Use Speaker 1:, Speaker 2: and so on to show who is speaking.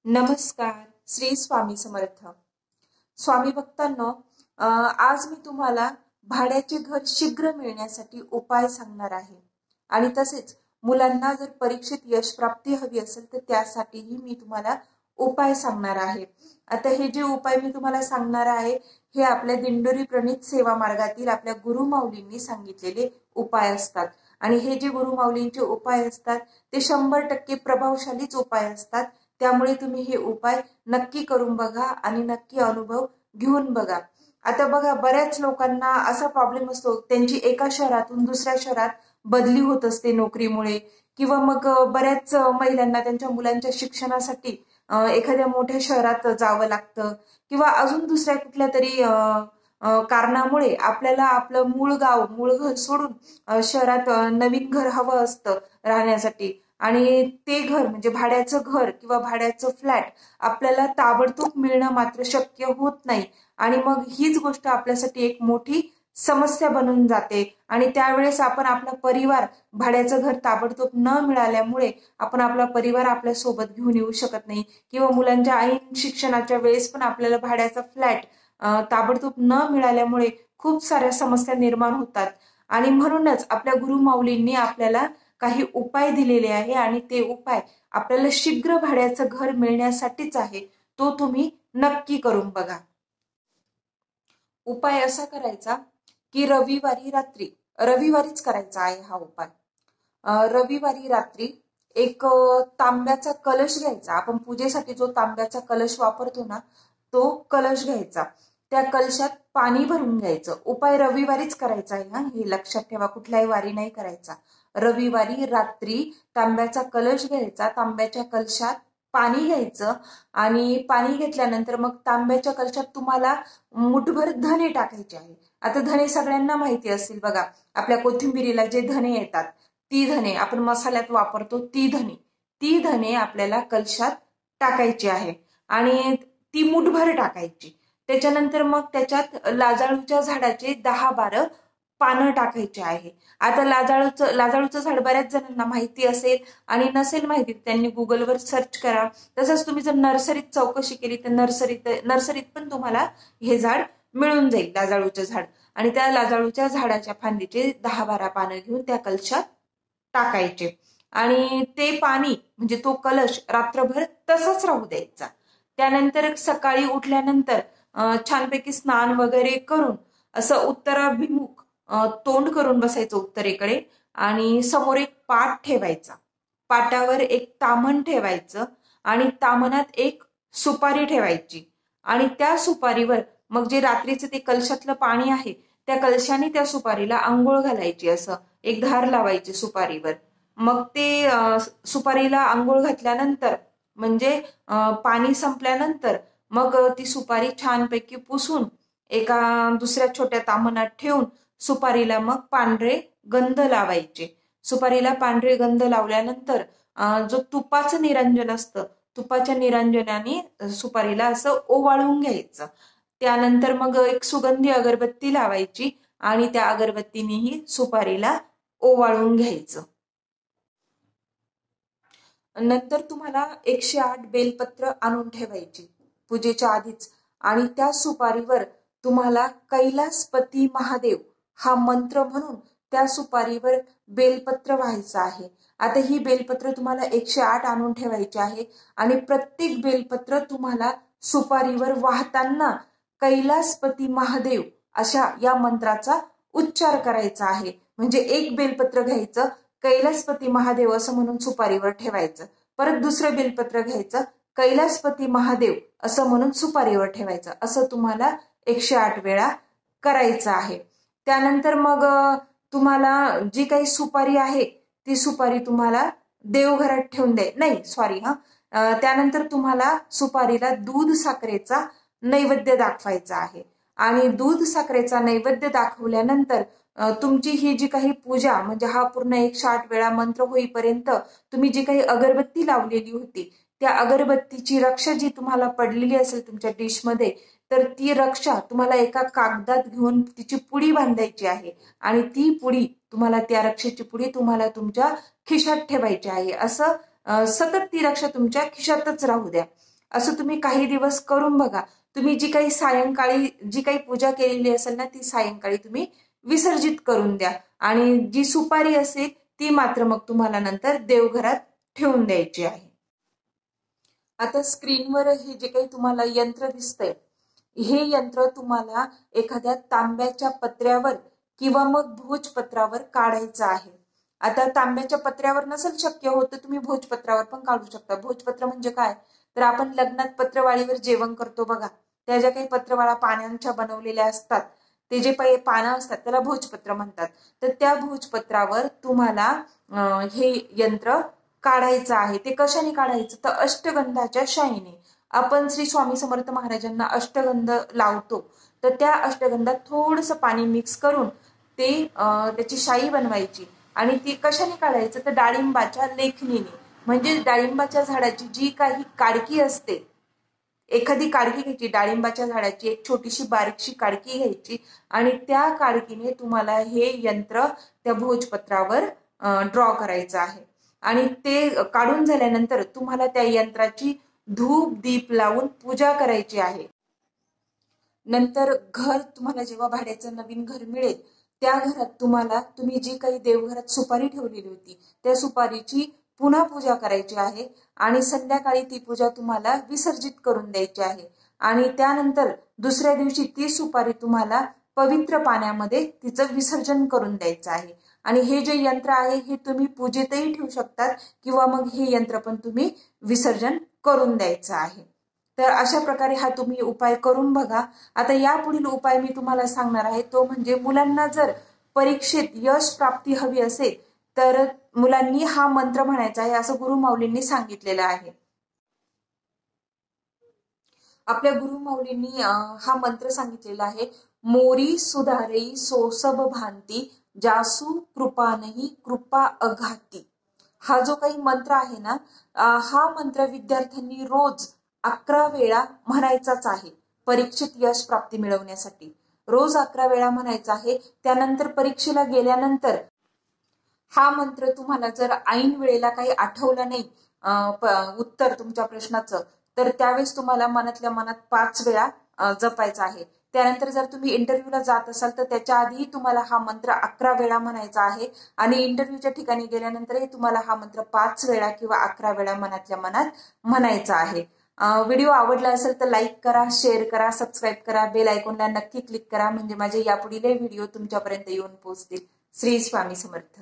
Speaker 1: नमस्कार. श्री स्वामी समर्थ. स्वामी भक्तांनो, आज मी तुम्हाला भाड्याचे घर शीघ्र मिळण्यासाठी उपाय सांगणार आहे आणि तसेच मुलांना जर परीक्षेत यश प्राप्ती हवी असेल तर त्यासाठीही मी तुम्हाला उपाय सांगणार आहे. आता हे जे उपाय मी तुम्हाला सांगणार आहे हे आपल्या दिंडोरी प्रणीत सेवा मार्गातील आपल्या गुरुमाऊलींनी सांगितलेले उपाय असतात आणि हे जे गुरुमाऊलींचे उपाय असतात ते 100% प्रभावशालीच उपाय असतात. त्यामुळे तुम्ही हे उपाय नक्की करून बघा आणि नक्की अनुभव घेऊन बघा. आता बघा, बऱ्याच लोकांना असा प्रॉब्लेम असतो, त्यांची एका शहरातून दुसऱ्या शहरात बदली होत असते नोकरीमुळे, किंवा मग बऱ्याच महिलांना त्यांच्या मुलांच्या शिक्षणासाठी एखाद्या मोठ्या शहरात जावं लागतं, किंवा अजून दुसऱ्या कुठल्या तरी कारणामुळे आपल्याला आपलं मूळ गाव मूळ घर सोडून शहरात नवीन घर हवं असतं राहण्यासाठी. आणि ते घर म्हणजे भाड्याचं घर किंवा भाड्याचं फ्लॅट आपल्याला ताबडतोब मिळणं मात्र शक्य होत नाही आणि मग हीच गोष्ट आपल्यासाठी एक मोठी समस्या बनून जाते. आणि त्यावेळेस आपण आपला परिवार, भाड्याचं घर ताबडतोब न मिळाल्यामुळे आपण आपला परिवार आपल्या सोबत घेऊन येऊ शकत नाही, किंवा मुलांच्या ऐन शिक्षणाच्या वेळेस पण आपल्याला भाड्याचा फ्लॅट ताबडतोब न मिळाल्यामुळे खूप साऱ्या समस्या निर्माण होतात. आणि म्हणूनच आपल्या गुरुमाऊलींनी आपल्याला काही उपाय दिलेले आहे आणि ते उपाय आपल्याला शीघ्र भाड्याचं घर मिळण्यासाठीच आहे. तो तुम्ही नक्की करून बघा. उपाय असा करायचा की रविवारीच करायचा आहे हा उपाय. रविवारी रात्री एक तांब्याचा कलश घ्यायचा. आपण पूजेसाठी जो तांब्याचा कलश वापरतो ना, तो कलश घ्यायचा. त्या कलशात पाणी भरून घ्यायचं. उपाय रविवारीच करायचा आहे हा, हे लक्षात ठेवा, कुठल्याही वारी नाही करायचा. रविवारी रात्री तांब्याचा कलश घ्यायचा, तांब्याच्या कलशात पाणी घ्यायचं आणि पाणी घेतल्यानंतर मग तांब्याच्या कलशात तुम्हाला मुठभर धने टाकायचे आहे. आता धने सगळ्यांना माहिती असतील बघा, आपल्या कोथिंबिरीला जे धने येतात, ती धने आपण मसाल्यात वापरतो, ती धने आपल्याला कलशात टाकायची आहे आणि ती मुठभर टाकायची. त्याच्यानंतर मग त्याच्यात लाजाळूच्या झाडाचे 10-12 पानं टाकायचे आहे. आता लाजाळूचं झाड बऱ्याच जणांना माहिती असेल आणि नसेल माहिती त्यांनी गुगलवर सर्च करा. तसंच तुम्ही जर नर्सरीत चौकशी केली तर नर्सरीत पण तुम्हाला हे झाड मिळून जाईल, लाजाळूचं झाड. आणि त्या लाजाळूच्या झाडाच्या फांदीचे 10-12 पानं घेऊन त्या कलशात टाकायचे आणि ते पाणी म्हणजे तो कलश रात्रभर तसाच राहू द्यायचा. त्यानंतर सकाळी उठल्यानंतर छानपैकी स्नान वगैरे करून असं उत्तराभिमुख तोंड करून बसायचं उत्तरेकडे आणि समोर एक पाट ठेवायचा. पाटावर एक ताम्हण ठेवायचं आणि ताम्हणात एक सुपारी ठेवायची आणि त्या सुपारीवर मग जे रात्रीचं ते कलशातलं पाणी आहे त्या कलशाने त्या सुपारीला आंघोळ घालायची. असं एक धार लावायची सुपारीवर. मग ते सुपारीला आंघोळ घातल्यानंतर म्हणजे पाणी संपल्यानंतर मग ती सुपारी छानपैकी पुसून एका दुसऱ्या छोट्या ताम्हणात ठेवून सुपारीला मग पांढरे गंध लावायचे. सुपारीला पांढरे गंध लावल्यानंतर जो तुपाचं निरंजन असतं, तुपाच्या निरंजनाने सुपारीला असं ओवाळून घ्यायचं. त्यानंतर मग एक सुगंधी अगरबत्ती लावायची आणि त्या अगरबत्तीनेही सुपारीला ओवाळून घ्यायचं. नंतर तुम्हाला 108 बेलपत्र आणून ठेवायची पूजेच्या आधीच आणि त्या सुपारीवर तुम्हाला कैलासपती महादेव हा मंत्र म्हणून त्या सुपारीवर बेलपत्र व्हायचं आहे. आता ही बेलपत्र तुम्हाला 108 आणून ठेवायची आहे आणि प्रत्येक बेलपत्र तुम्हाला सुपारीवर वाहताना कैलासपती महादेव अशा या मंत्राचा उच्चार करायचा आहे. म्हणजे एक बेलपत्र घ्यायचं, कैलासपती महादेव असं म्हणून सुपारीवर ठेवायचं. परत दुसरं बेलपत्र घ्यायचं, कैलासपती महादेव असं म्हणून सुपारीवर ठेवायचं. असं तुम्हाला 108 वेळा करायचं आहे. त्यानंतर मग तुम्हाला जी काही सुपारी आहे ती सुपारी तुम्हाला देवघरात ठेवून त्यानंतर तुम्हाला सुपारीला दूध साखरेचा नैवेद्य दाखवायचा आहे आणि दूध साखरेचा नैवेद्य दाखवल्यानंतर तुमची ही जी काही पूजा म्हणजे हा पूर्ण 108 वेळा मंत्र होईपर्यंत तुम्ही जी काही अगरबत्ती लावलेली होती त्या अगरबत्तीची रक्षा जी तुम्हाला पडलेली असेल तुमच्या डिशमध्ये, तर ती रक्षा तुम्हाला एका कागदात घेऊन तिची पुडी बांधायची आहे आणि ती पुडी तुम्हाला, त्या रक्षेची पुडी तुम्हाला तुमच्या खिशात ठेवायची आहे. असं सतत ती रक्षा तुमच्या खिशातच राहू द्या. असं तुम्ही काही दिवस करून बघा. तुम्ही जी काही सायंकाळी जी काही पूजा केलेली असेल ना, ती सायंकाळी तुम्ही विसर्जित करून द्या आणि जी सुपारी असेल ती मात्र मग तुम्हाला नंतर देवघरात ठेवून द्यायची आहे. आता स्क्रीनवर हे जे काही तुम्हाला यंत्र दिसतंय, हे यंत्र तुम्हाला एखाद्या तांब्याच्या पत्र्यावर किंवा मग भोजपत्रावर काढायचं आहे. आता तांब्याच्या पत्र्यावर नसेल शक्य होत तर तुम्ही भोजपत्रावर पण काढू शकता. भोजपत्र म्हणजे काय, तर आपण लग्नात पत्रवाळीवर जेवण करतो बघा, त्या ज्या काही पत्रवाळा पानांच्या बनवलेल्या असतात, ते जे पानं असतात त्याला भोजपत्र म्हणतात. तर त्या भोजपत्रावर तुम्हाला हे यंत्र काढायचं आहे. ते कशाने काढायचं, तर अष्टगंधाच्या शाईने. आपण श्री स्वामी समर्थ महाराजांना अष्टगंध लावतो, तर त्या अष्टगंधात थोडंसं पाणी मिक्स करून ते त्याची शाई बनवायची आणि ती कशाने काढायचं, तर डाळिंबाच्या लेखणीने. म्हणजे डाळिंबाच्या झाडाची जी काही काडकी असते, एखादी काडकी घ्यायची डाळिंबाच्या झाडाची, एक छोटीशी बारीकशी काडकी घ्यायची आणि त्या काडकीने तुम्हाला हे यंत्र त्या भोजपत्रावर ड्रॉ करायचं आहे. आणि ते काढून झाल्यानंतर तुम्हाला त्या यंत्राची धूप दीप लावून पूजा करायची आहे. नंतर घर तुम्हाला जेव्हा भाड्याचं नवीन घर मिळेल, त्या घरात तुम्ही जी काही देवघरात सुपारी ठेवलेली होती त्या सुपारीची पुन्हा पूजा करायची आहे आणि संध्याकाळी ती पूजा तुम्हाला विसर्जित करून द्यायची आहे. आणि त्यानंतर दुसऱ्या दिवशी ती सुपारी तुम्हाला पवित्र पाण्यामध्ये तिचं विसर्जन करून द्यायचं आहे. आणि हे जे यंत्र आहे हे तुम्ही पूजेतही ठेवू शकतात किंवा मग हे यंत्र पण तुम्ही विसर्जन करून द्यायचं आहे. तर अशा प्रकारे हा तुम्ही उपाय करून बघा. आता यापुढील उपाय मी तुम्हाला सांगणार आहे तो म्हणजे मुलांना जर परीक्षेत यश प्राप्ती हवी असेल तर मुलांनी हा मंत्र म्हणायचा आहे असं गुरुमाऊलींनी सांगितलेलं आहे. आपल्या गुरुमाऊलींनी हा मंत्र सांगितलेला आहे, मोरी सुधारई सोसब भांती जासू कृपा नाही कृपा अघाती. हा जो काही मंत्र आहे ना, हा मंत्र विद्यार्थ्यांनी रोज 11 वेळा म्हणायचाच आहे परीक्षेत यश प्राप्ती मिळवण्यासाठी. रोज 11 वेळा म्हणायचा आहे. त्यानंतर परीक्षेला गेल्यानंतर हा मंत्र तुम्हाला जर ऐन वेळेला काही आठवलं नाही उत्तर तुमच्या प्रश्नाचं, तर त्यावेळेस तुम्हाला मनातल्या मनात 5 वेळा जपायचा आहे. त्यानंतर जर तुम्ही इंटरव्ह्यूला जात असाल तर त्याच्या आधीही तुम्हाला हा मंत्र 11 वेळा म्हणायचा आहे आणि इंटरव्ह्यूच्या ठिकाणी गेल्यानंतरही तुम्हाला हा मंत्र 5 वेळा किंवा 11 वेळा मनातल्या मनात म्हणायचा आहे. व्हिडिओ आवडला असेल तर लाईक करा, शेअर करा, सबस्क्राईब करा, बेल आयकॉनला नक्की क्लिक करा म्हणजे माझे यापुढील व्हिडिओ तुमच्यापर्यंत येऊन पोहोचतील. श्री स्वामी समर्थ.